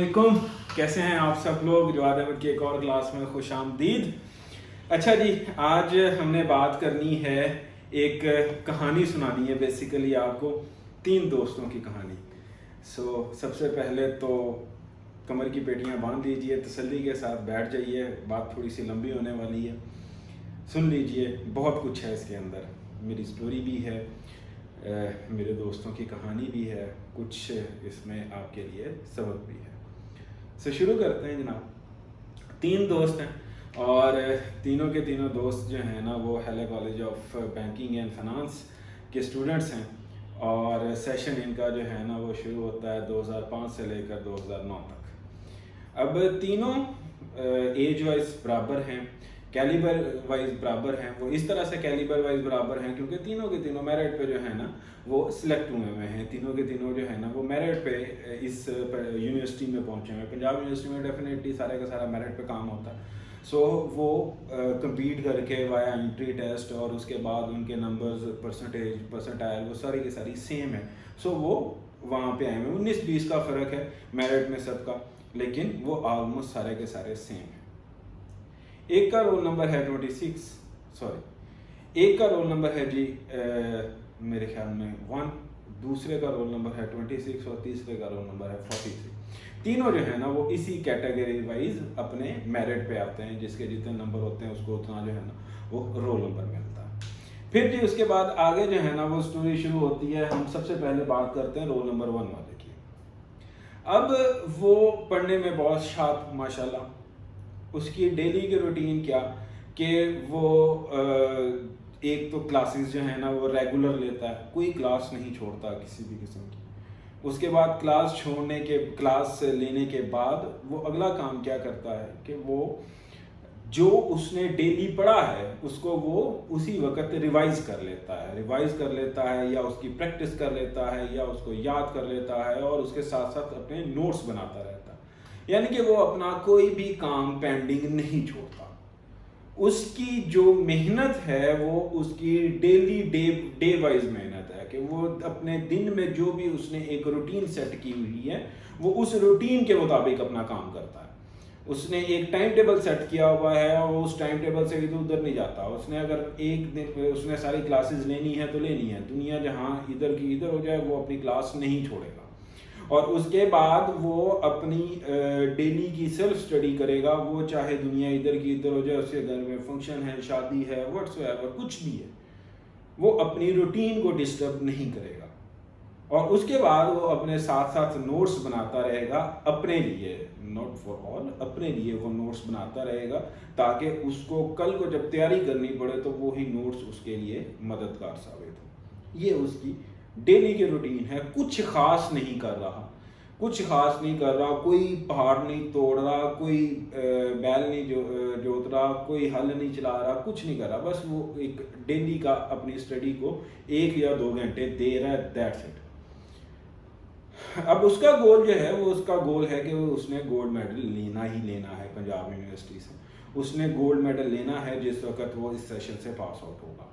علیکم، کیسے ہیں آپ سب لوگ؟ جواد احمد کی ایک اور کلاس میں خوش آمدید۔ اچھا جی، آج ہم نے بات کرنی ہے، ایک کہانی سنانی ہے بیسیکلی آپ کو، 3 دوستوں کی کہانی۔ سب سے پہلے تو کمر کی پیٹیاں باندھ لیجئے، تسلی کے ساتھ بیٹھ جائیے، بات تھوڑی سی لمبی ہونے والی ہے، سن لیجئے، بہت کچھ ہے اس کے اندر، میری سٹوری بھی ہے، میرے دوستوں کی کہانی بھی ہے، کچھ اس میں آپ کے لیے سبق بھی ہے۔ شروع کرتے ہیں جناب۔ 3 دوست ہیں اور تینوں کے تینوں دوست جو ہیں نا وہ Hailey college of banking and finance کے اسٹوڈنٹس ہیں، اور سیشن ان کا جو ہے نا وہ شروع ہوتا ہے 2005 سے لے کر 2009 تک۔ اب تینوں ایج وائز برابر ہیں، کیلیبر وائز برابر ہیں۔ وہ اس طرح سے کیلیبر وائز برابر ہیں کیونکہ تینوں کے تینوں میرٹ پہ جو ہے نا وہ سلیکٹ ہوئے ہیں، تینوں کے تینوں جو ہے نا وہ میرٹ پہ اس یونیورسٹی میں پہنچے ہیں۔ پنجاب یونیورسٹی میں ڈیفینیٹلی سارے کا سارا میرٹ پہ کام ہوتا ہے، وہ کمپیٹ کر کے وایا انٹری ٹیسٹ اور اس کے بعد ان کے نمبرز، پرسنٹائل وہ ساری کی ساری سیم ہے، وہ وہاں پہ آئے ہیں۔ 19-20 کا فرق ہے میرٹ میں سب کا، لیکن وہ آلموسٹ سارے کے سارے سیم ہیں۔ ایک کا رول نمبر ہے 26، ایک کا رول نمبر ہے جی میرے خیال میں 1، دوسرے کا رول نمبر ہے 26 اور تیسرے کا رول نمبر ہے 43۔ تینوں جو ہے نا وہ اسی کیٹیگری وائز اپنے میرٹ پہ آتے ہیں، جس کے جتنے نمبر ہوتے ہیں اس کو اتنا جو ہے نا وہ رول نمبر ملتا ہے۔ پھر جی اس کے بعد آگے جو ہے نا وہ سٹوری شروع ہوتی ہے۔ ہم سب سے پہلے بات کرتے ہیں رول نمبر 1 والے کی۔ اب وہ پڑھنے میں بہت شارپ ماشاءاللہ، اس کی ڈیلی کی روٹین کیا کہ وہ ایک تو کلاسز جو ہے نا وہ ریگولر لیتا ہے، کوئی کلاس نہیں چھوڑتا کسی بھی قسم کی۔ اس کے بعد کلاس لینے کے بعد وہ اگلا کام کیا کرتا ہے کہ وہ جو اس نے ڈیلی پڑھا ہے اس کو وہ اسی وقت ریوائز کر لیتا ہے یا اس کی پریکٹس کر لیتا ہے یا اس کو یاد کر لیتا ہے، اور اس کے ساتھ ساتھ اپنے نوٹس بناتا رہتا ہے، یعنی کہ وہ اپنا کوئی بھی کام پینڈنگ نہیں چھوڑتا۔ اس کی جو محنت ہے وہ اس کی ڈیلی ڈے وائز محنت ہے کہ وہ اپنے دن میں جو بھی اس نے ایک روٹین سیٹ کی ہوئی ہے وہ اس روٹین کے مطابق اپنا کام کرتا ہے۔ اس نے ایک ٹائم ٹیبل سیٹ کیا ہوا ہے اور اس ٹائم ٹیبل سے ادھر ادھر نہیں جاتا۔ اس نے اگر ایک دن اس نے ساری کلاسز لینی ہے تو لینی ہے، دنیا جہاں ادھر کی ادھر ہو جائے وہ اپنی کلاس نہیں چھوڑے گا، اور اس کے بعد وہ اپنی ڈیلی کی سیلف اسٹڈی کرے گا، وہ چاہے دنیا ادھر کی ادھر ہو جائے، اس کے گھر میں فنکشن ہے، شادی ہے، واٹس ایور کچھ بھی ہے، وہ اپنی روٹین کو ڈسٹرب نہیں کرے گا۔ اور اس کے بعد وہ اپنے ساتھ ساتھ نوٹس بناتا رہے گا اپنے لیے، ناٹ فار آل، اپنے لیے وہ نوٹس بناتا رہے گا تاکہ اس کو کل کو جب تیاری کرنی پڑے تو وہی نوٹس اس کے لیے مددگار ثابت ہو۔ یہ اس کی ڈیلی کی روٹین ہے۔ کچھ خاص نہیں کر رہا، کوئی پہاڑ نہیں توڑ رہا، کوئی بیل نہیں جوت رہا، کوئی ہل نہیں چلا رہا، کچھ نہیں کر رہا، بس وہ ایک ڈیلی کا اپنی اسٹڈی کو 1 یا 2 گھنٹے دے رہا ہے، دیٹس اٹ۔ اب اس کا گول جو ہے وہ اس کا گول ہے کہ اس نے گولڈ میڈل لینا ہے پنجاب یونیورسٹی سے، اس نے گولڈ میڈل لینا ہے جس وقت وہ اس سیشن سے پاس آؤٹ ہوگا۔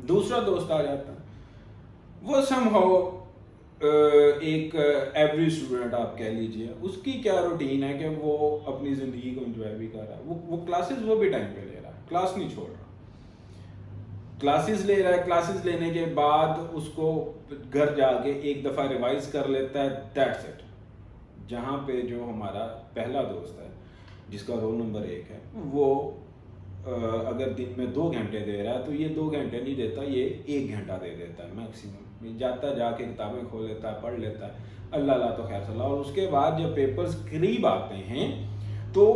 دوسرا دوست آ جاتا ہے، وہ سم ہاؤ ایک ایوریج اسٹوڈنٹ آپ کہہ لیجئے، اس کی کیا روٹین ہے کہ وہ اپنی زندگی کو انجوائے بھی کر رہا ہے، وہ کلاسز وہ بھی ٹائم پہ لے رہا ہے، کلاس نہیں چھوڑ رہا، کلاسز لے رہا ہے، کلاسز لینے کے بعد اس کو گھر جا کے ایک دفعہ ریوائز کر لیتا ہے، دیٹس اٹ۔ جہاں پہ جو ہمارا پہلا دوست ہے جس کا رول نمبر 1 ہے، وہ اگر دن میں 2 گھنٹے دے رہا ہے تو یہ 2 گھنٹے نہیں دیتا، یہ 1 گھنٹہ دے دیتا ہے میکسیمم، جا کے کتابیں کھول لیتا ہے، پڑھ لیتا ہے، اللہ تو خیر صلاح۔ اور اس کے بعد جب پیپرز قریب آتے ہیں تو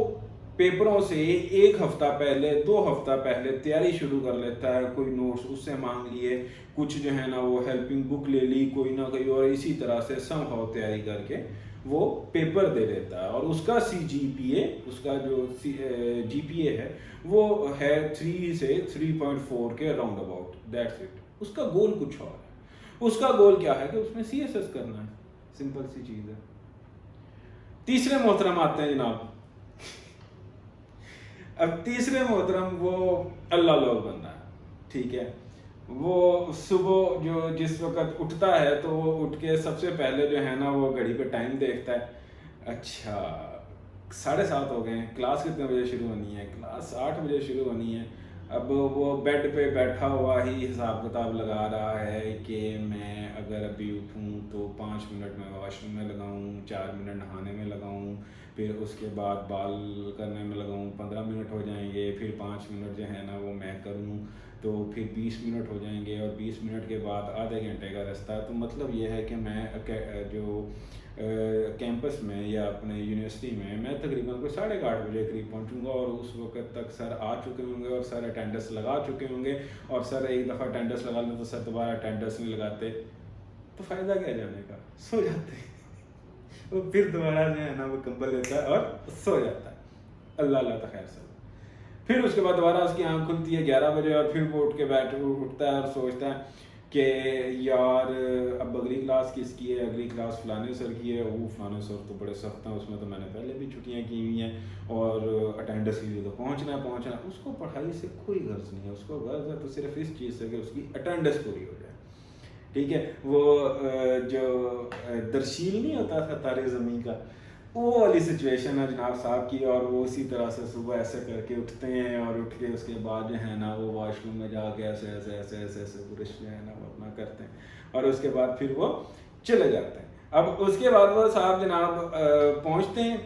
پیپروں سے 1 ہفتہ پہلے 2 ہفتہ پہلے تیاری شروع کر لیتا ہے، کوئی نوٹس اس سے مانگ لیے، کچھ جو ہے نا وہ ہیلپنگ بک لے لی کوئی نہ کوئی، اور اسی طرح سے سم ہاؤ تیاری کر کے وہ پیپر دے دیتا ہے، اور اس کا اس کا جو جی پی اے ہے وہ ہے 3 سے 3.4 کے راؤنڈ اباؤٹ، دیٹس اٹ۔ اس کا گول کچھ اور ہے، اس کا گول کیا ہے کہ اس نے CSS کرنا ہے، سمپل سی چیز ہے۔ تیسرے محترم آتے ہیں جناب۔ اب تیسرے محترم وہ اللہ لوگ بندہ ہے، ٹھیک ہے۔ وہ صبح جس وقت اٹھتا ہے تو وہ اٹھ کے سب سے پہلے جو ہے نا وہ گھڑی پہ ٹائم دیکھتا ہے، اچھا 7:30 ہو گئے ہیں، کلاس کتنے بجے شروع ہونی ہے؟ کلاس 8 بجے شروع ہونی ہے. اب وہ بیڈ پہ بیٹھا ہوا ہی حساب کتاب لگا رہا ہے کہ میں اگر ابھی اٹھوں تو 5 منٹ میں واش روم میں لگاؤں، 4 منٹ نہانے میں لگاؤں، پھر اس کے بعد بال کرنے میں لگاؤں، 15 منٹ ہو جائیں گے، پھر 5 منٹ جو ہے نا وہ میں کروں تو پھر 20 منٹ ہو جائیں گے، اور 20 منٹ کے بعد آدھے گھنٹے کا رستہ. تو مطلب یہ ہے کہ میں جو کیمپس میں یا اپنے یونیورسٹی میں تقریباً کوئی 8:30 بجے قریب پہنچوں گا، اور اس وقت تک سر آ چکے ہوں گے اور سر اٹینڈنس لگا چکے ہوں گے. اور سر ایک دفعہ اٹینڈنس لگا لیں تو سر دوبارہ اٹینڈنس نہیں لگاتے، تو فائدہ کیا جانے کا، سو جاتے ہیں. وہ پھر دوبارہ جو ہے نا وہ کمبل لیتا ہے اور سو جاتا ہے. اللہ اللہ تو خیر سر. پھر اس کے بعد دوبارہ اس کی آنکھ کھلتی ہے 11 بجے، اور پھر وہ اٹھ کے اٹھتا ہے اور سوچتا ہے کہ یار اب اگلی کلاس کس کی ہے؟ اگلی کلاس فلانے سر کی ہے. وہ فلانے سر تو بڑے سخت ہیں، اس میں تو میں نے پہلے بھی چھٹیاں کی ہوئی ہیں، اور اٹینڈنس کے لیے تو پہنچنا ہے. اس کو پڑھائی سے کوئی غرض نہیں ہے، اس کو غرض ہے تو صرف اس چیز سے کہ اس کی اٹینڈنس پوری ہو جائے. ٹھیک ہے. وہ جو درشیل نہیں ہوتا تھا تارے زمین کا، وہ والی سچویشن ہے جناب صاحب کی. اور وہ اسی طرح سے صبح ایسے کر کے اٹھتے ہیں، اور اٹھ کے اس کے بعد جو ہے نا وہ واش روم میں جا کے ایسے ایسے ایسے ایسے ایسے برش جو ہے نا وہ اپنا کرتے ہیں، اور اس کے بعد پھر وہ چلے جاتے ہیں. اب اس کے بعد وہ صاحب جناب پہنچتے ہیں،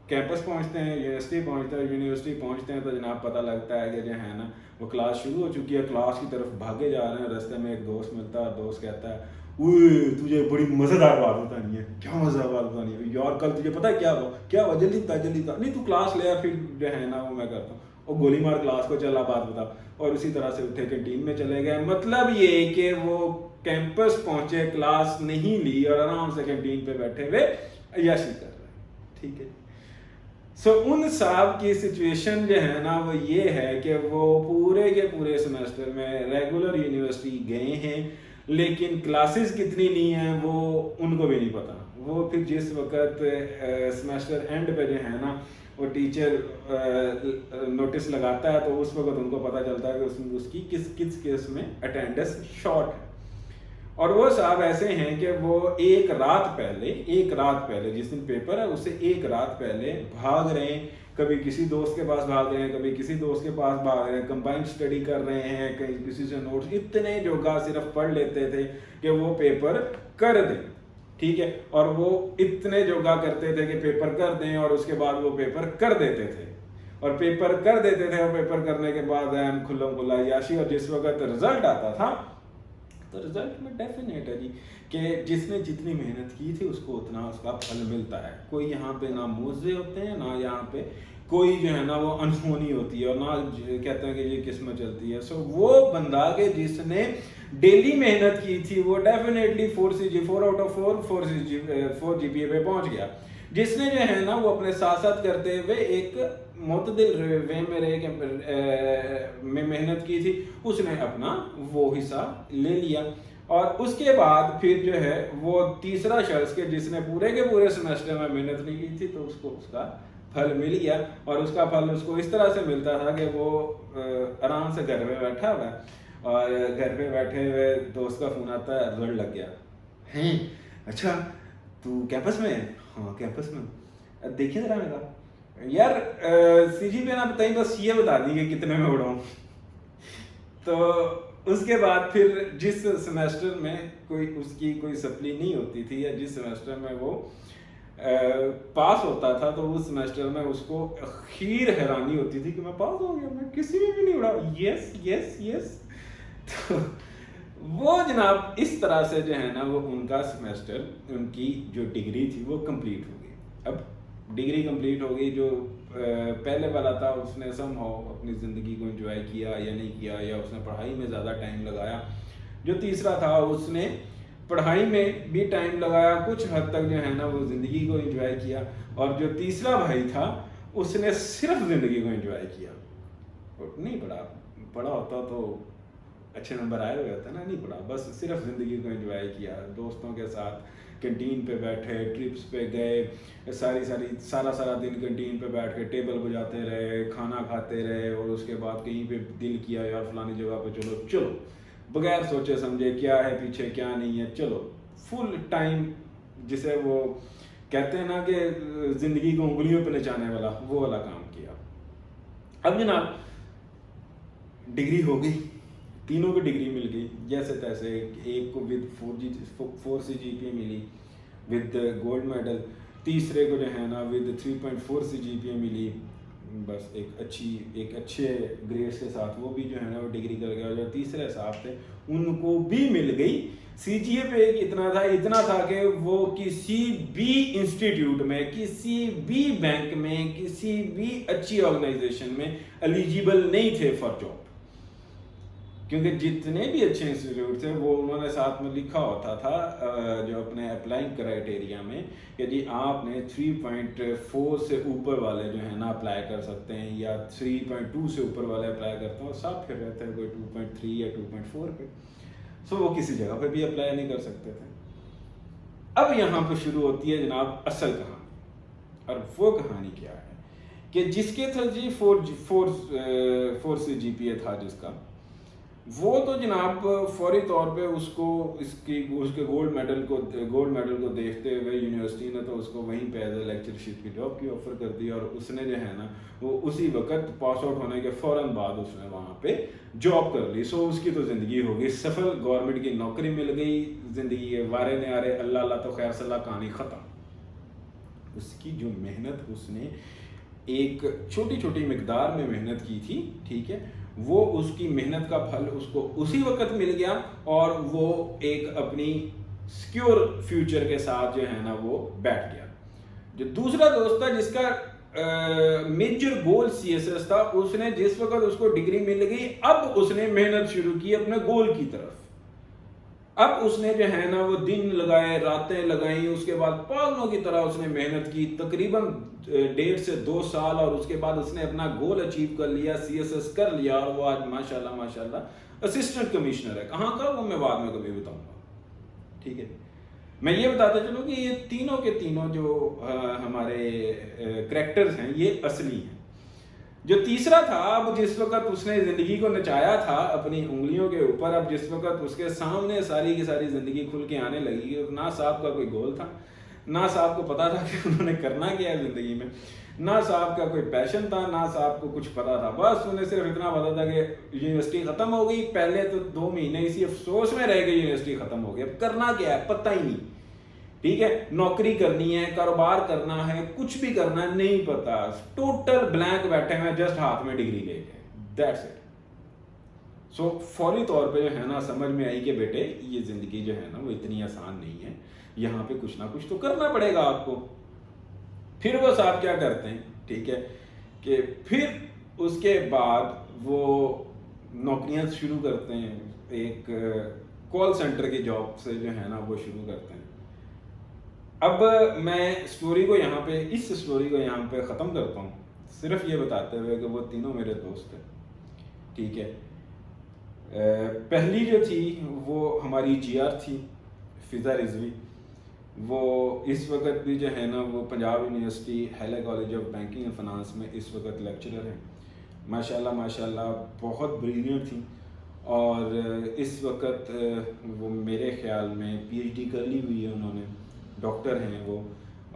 کیمپس پہنچتے ہیں، یونیورسٹی پہنچتے ہیں تو جناب پتہ لگتا ہے کہ جو ہے نا وہ کلاس شروع ہو چکی ہے. کلاس کی طرف بھاگے جا رہے ہیں، رستے میں ایک دوست ملتا ہے، دوست کہتا ہے اوئے تجھے بڑی مزیدار بات بتانی ہے. کیا مزیدار بات بتانی ہے یار؟ کل تجھے پتا ہے کیا ہوا؟ جلدی بتا نہیں تو کلاس لے آ، پھر جو ہے نا وہ میں کرتا ہوں. اور گولی مار کلاس کو، چلا بات بتا. اور اسی طرح سے اٹھے کینٹین میں چلے گئے. مطلب یہ کہ وہ کیمپس پہنچے، کلاس نہیں لی، اور آرام سے کینٹین پہ بیٹھے ہوئے عیاشی کر رہے ہیں. ٹھیک ہے. ان صاحب کی سچویشن جو ہے نا وہ یہ ہے کہ وہ پورے کے پورے سیمسٹر میں ریگولر یونیورسٹی گئے ہیں، لیکن کلاسز کتنی لی ہیں وہ ان کو بھی نہیں پتا. وہ پھر جس وقت سیمسٹر اینڈ پہ جو ہے نا وہ ٹیچر نوٹس لگاتا ہے تو اس وقت ان کو پتہ چلتا ہے کہ اس کی کس کیس میں اٹینڈنس شارٹ ہے. اور وہ صاحب ایسے ہیں کہ وہ ایک رات پہلے جس دن پیپر ہے اس سے ایک رات پہلے بھاگ رہے ہیں. کبھی کسی دوست کے پاس بھاگ رہے ہیں، کبھی کسی دوست کے پاس بھاگ رہے ہیں، کمبائنڈ اسٹڈی کر رہے ہیں، کہیں کسی سے نوٹس. اتنے جوگا صرف پڑھ لیتے تھے کہ وہ پیپر کر دیں. ٹھیک ہے. اور وہ اتنے جوگا کرتے تھے کہ پیپر کر دیں، اور اس کے بعد وہ پیپر کر دیتے تھے، اور پیپر کرنے کے بعد کھلم کھلا عیاشی. اور جس وقت رزلٹ آتا تھا تو رزلٹ میں ڈیفینیٹ ہے جی کہ جس نے جتنی محنت کی تھی اس کو اتنا اس کا پھل ملتا ہے. کوئی یہاں پہ نہ موزے ہوتے ہیں، نہ یہاں پہ کوئی جو ہے نا وہ انہونی ہوتی ہے، اور نہ کہتے ہیں کہ یہ قسمت چلتی ہے. سو وہ بندہ کہ جس نے ڈیلی محنت کی تھی وہ ڈیفینیٹلی 4 آؤٹ آف 4 GPA پہ پہنچ گیا. جس نے جو ہے نا وہ اپنے ساتھ ساتھ کرتے ہوئے ایک معتدل وے میں محنت کی تھی، اس نے اپنا وہ حصہ لے لیا. اور اس کے بعد پھر جو ہے وہ تیسرا شخص کے جس نے پورے کے پورے سیمسٹر میں محنت نہیں کی تھی تو اس کو اس کا پھل مل گیا. اور اس کا پھل اس کو اس طرح سے ملتا تھا کہ وہ آرام سے گھر میں بیٹھا ہوا ہے، اور گھر پہ بیٹھے ہوئے دوست کا فون آتا ہے، رزلٹ لگ گیا ہے. اچھا تو کیمپس میں ہے؟ ہاں کیمپس میں. دیکھیے ذرا میں کہا یار سی جی پہ نہ بتائیں، بس یہ بتا دیں کہ کتنے میں اڑاؤں. تو اس کے بعد پھر جس سیمسٹر میں اس کی کوئی سپلی نہیں ہوتی تھی، یا جس سیمسٹر میں وہ پاس ہوتا تھا تو اس سیمسٹر میں اس کو خیر حیرانی ہوتی تھی کہ میں پاس ہو گیا، میں کسی میں بھی نہیں اڑا. یس یس یس. تو وہ جناب اس طرح سے جو ہے نا وہ ان کا سیمسٹر، ان کی جو ڈگری تھی وہ کمپلیٹ ہو گئی. اب ڈگری کمپلیٹ ہو گئی. جو پہلے والا تھا اس نے سم ہاؤ اپنی زندگی کو انجوائے کیا یا نہیں کیا، یا اس نے پڑھائی میں زیادہ ٹائم لگایا. جو تیسرا تھا اس نے پڑھائی میں بھی ٹائم لگایا، کچھ حد تک جو ہے نا وہ زندگی کو انجوائے کیا. اور جو تیسرا بھائی تھا اس نے صرف زندگی کو انجوائے کیا، نہیں پڑھا ہوتا تو اچھے نمبر آئے ہوئے ہوتے نا، نہیں پڑھا، بس صرف زندگی کو انجوائے کیا. دوستوں کے ساتھ کینٹین پہ بیٹھے، ٹرپس پہ گئے، سارا دن کینٹین پہ بیٹھ کے ٹیبل بجاتے رہے، کھانا کھاتے رہے، اور اس کے بعد کہیں پہ دل کیا یار فلانی جگہ پہ چلو بغیر سوچے سمجھے کیا ہے پیچھے کیا نہیں ہے، چلو فل ٹائم جسے وہ کہتے ہیں نا کہ زندگی کو انگلیوں پہ نچانے والا، وہ والا کام کیا. اب جناب ڈگری ہو گئی، تینوں کو ڈگری مل گئی جیسے تیسے. ایک کو ود 4 سی جی پی ملی ود گولڈ میڈل، تیسرے کو جو ہے نا ود 3.4 سی جی پی ملی، بس ایک اچھے گریڈس کے ساتھ وہ بھی جو ہے نا وہ ڈگری کر گیا. جو تیسرے صاحب تھے ان کو بھی مل گئی. سی جی اے پہ اتنا تھا کہ وہ کسی بھی انسٹیٹیوٹ میں، کسی بھی بینک میں، کسی بھی اچھی آرگنائزیشن میں ایلیجیبل نہیں تھے فار جاب، کیونکہ جتنے بھی اچھے انسٹیٹیوٹ تھے وہ انہوں نے ساتھ میں لکھا ہوتا تھا جو اپنے اپلائنگ کرائٹیریا میں کہ جی آپ نے 3.4 سے اوپر والے جو ہے نا اپلائی کر سکتے ہیں، یا 3.2 سے اوپر والے اپلائی کرتے ہیں، اور سب پھر رہتے ہیں کوئی 2.3 یا 2.4 پہ. سو وہ کسی جگہ پہ بھی اپلائی نہیں کر سکتے تھے. اب یہاں پہ شروع ہوتی ہے جناب اصل کہانی. اور وہ کہانی کیا ہے کہ جس کے ترجیح 4 سی جی پی اے تھا جس کا، وہ تو جناب فوری طور پہ اس کے گولڈ میڈل کو دیکھتے ہوئے یونیورسٹی نے تو اس کو وہیں پہ ایز اے لیکچرشپ کی جاب کی آفر کر دی، اور اس نے جو ہے نا وہ اسی وقت پاس آؤٹ ہونے کے فوراً بعد اس نے وہاں پہ جاب کر لی. سو اس کی تو زندگی ہو گئی سفل، گورنمنٹ کی نوکری مل گئی، زندگی وارے نیارے اللہ اللہ تو خیر صلاح، کہانی ختم. اس کی جو محنت اس نے ایک چھوٹی مقدار میں محنت کی تھی، ٹھیک ہے، وہ اس کی محنت کا پھل اس کو اسی وقت مل گیا، اور وہ ایک اپنی سیکیور فیوچر کے ساتھ جو ہے نا وہ بیٹھ گیا. جو دوسرا دوست تھا جس کا major goal C S S تھا، اس نے جس وقت اس کو ڈگری مل گئی اب اس نے محنت شروع کی اپنے گول کی طرف. اب اس نے جو ہے نا وہ دن لگائے، راتیں لگائیں، اس کے بعد پاگلوں کی طرح اس نے محنت کی تقریباً 1.5 سے 2 سال، اور اس کے بعد اس نے اپنا گول اچیو کر لیا، سی ایس ایس کر لیا، اور وہ آج ماشاءاللہ اسسٹنٹ کمشنر ہے. کہاں کا وہ میں بعد میں کبھی بتاؤں گا، ٹھیک ہے. میں یہ بتاتا چلوں کہ یہ تینوں کے تینوں جو ہمارے کریکٹرز ہیں یہ اصلی ہیں. جو تیسرا تھا، اب جس وقت اس نے زندگی کو نچایا تھا اپنی انگلیوں کے اوپر، اب جس وقت اس کے سامنے ساری کی ساری زندگی کھل کے آنے لگی، نہ صاحب کا کوئی گول تھا، نہ صاحب کو پتا تھا کہ انہوں نے کرنا کیا ہے زندگی میں، نہ صاحب کا کوئی پیشن تھا، نہ صاحب کو کچھ پتا تھا. بس انہیں صرف اتنا پتا تھا کہ یونیورسٹی ختم ہو گئی. پہلے تو 2 مہینے اسی افسوس میں رہ گئی یونیورسٹی ختم ہو گئی، اب کرنا کیا ہے پتہ ہی نہیں، ٹھیک ہے. نوکری کرنی ہے، کاروبار کرنا ہے، کچھ بھی کرنا ہے نہیں پتا، ٹوٹل بلینک بیٹھے ہیں، جسٹ ہاتھ میں ڈگری لے کے، دیٹس اٹ. سو فوری طور پہ جو ہے نا سمجھ میں آئی کہ بیٹے یہ زندگی جو ہے نا وہ اتنی آسان نہیں ہے، یہاں پہ کچھ نہ کچھ تو کرنا پڑے گا آپ کو. پھر وہ صاحب کیا کرتے ہیں، ٹھیک ہے، کہ پھر اس کے بعد وہ نوکریاں شروع کرتے ہیں، ایک کال سینٹر کی جاب سے جو ہے نا وہ شروع کرتے ہیں. اب میں اس اسٹوری کو یہاں پہ ختم کرتا ہوں، صرف یہ بتاتے ہوئے کہ وہ تینوں میرے دوست ہیں، ٹھیک ہے. پہلی جو تھی وہ ہماری جی آر تھی، فضا رضوی. وہ اس وقت بھی جو ہے نا وہ Punjab university Hailey college of banking and finance میں اس وقت لیکچرر ہیں. ماشاءاللہ بہت بریلینٹ تھیں، اور اس وقت وہ میرے خیال میں پی ایچ ڈی کر لی ہوئی ہے انہوں نے، ڈاکٹر ہیں وہ،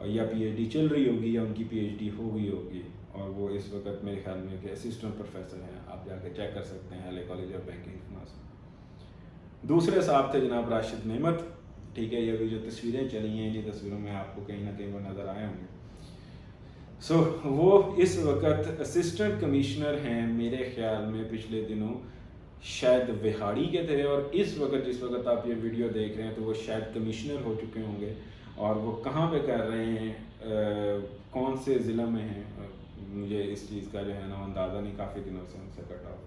یا پی ایچ ڈی چل رہی ہوگی یا ان کی پی ایچ ڈی ہو گئی ہوگی، اور وہ اس وقت میرے خیال میں کہ اسسٹنٹ پروفیسر ہیں. آپ جا کے چیک کر سکتے ہیں ہیلے کالج آف بینکنگ فنانس. دوسرے صاحب تھے جناب راشد نعمت، ٹھیک ہے. یہ بھی جو تصویریں چلی ہیں یہ تصویروں میں آپ کو کہیں نہ کہیں وہ نظر آئے ہوں گے. سو وہ اس وقت اسسٹنٹ کمشنر ہیں میرے خیال میں، پچھلے دنوں شاید وہاڑی کے تھے، اور اس وقت جس وقت آپ یہ ویڈیو دیکھ رہے ہیں تو وہ شاید کمشنر ہو چکے ہوں گے. اور وہ کہاں پہ کر رہے ہیں، کون سے ضلع میں ہیں، مجھے اس چیز کا جو ہے نا اندازہ نہیں، کافی دنوں سے ان سے کٹا ہوا.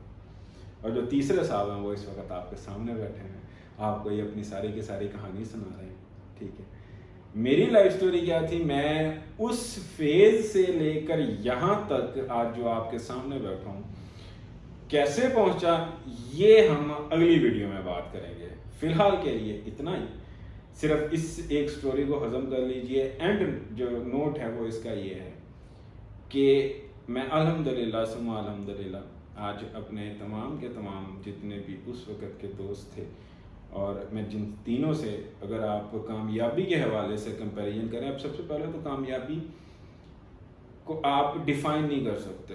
اور جو تیسرے صاحب ہیں وہ اس وقت آپ کے سامنے بیٹھے ہیں، آپ کو یہ اپنی ساری کی ساری کہانی سنا رہے ہیں، ٹھیک ہے. میری لائف سٹوری کیا تھی، میں اس فیز سے لے کر یہاں تک آج جو آپ کے سامنے بیٹھا ہوں کیسے پہنچا، یہ ہم اگلی ویڈیو میں بات کریں گے. فی الحال کے لیے اتنا ہی. صرف اس ایک سٹوری کو ہضم کر لیجئے. اینڈ جو نوٹ ہے وہ اس کا یہ ہے کہ میں الحمدللہ ثم الحمدللہ آج اپنے تمام کے تمام جتنے بھی اس وقت کے دوست تھے اور میں جن تینوں سے اگر آپ کامیابی کے حوالے سے کمپیریزن کریں، اب سب سے پہلے تو کامیابی کو آپ ڈیفائن نہیں کر سکتے.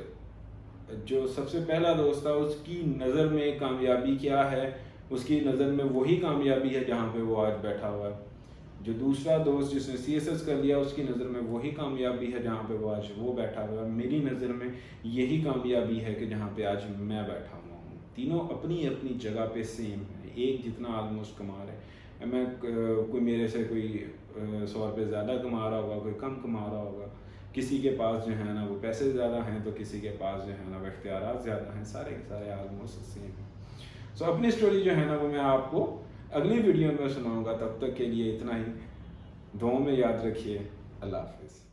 جو سب سے پہلا دوست تھا اس کی نظر میں کامیابی کیا ہے، اس کی نظر میں وہی کامیابی ہے جہاں پہ وہ آج بیٹھا ہوا ہے. جو دوسرا دوست جس نے CSS کر لیا اس کی نظر میں وہی کامیابی ہے جہاں پہ وہ آج وہ بیٹھا ہوا ہے. میری نظر میں یہی کامیابی ہے کہ جہاں پہ آج میں بیٹھا ہوا ہوں. تینوں اپنی اپنی جگہ پہ سیم ہیں، ایک جتنا آلموسٹ کما رہے ہیں. میں کوئی میرے سے کوئی 100 روپے زیادہ کما رہا ہوگا، کوئی کم کما رہا ہوگا، کسی کے پاس جو ہے نا وہ پیسے زیادہ ہیں تو کسی کے پاس جو ہے نا وہ اختیارات زیادہ ہیں. سارے کے سارے آلموسٹ سیم ہیں. سو اپنی اسٹوری جو ہے نا وہ میں آپ کو اگلی ویڈیو میں سناؤں گا. تب تک کے لیے اتنا ہی. دعاؤں میں یاد رکھیے. اللہ حافظ.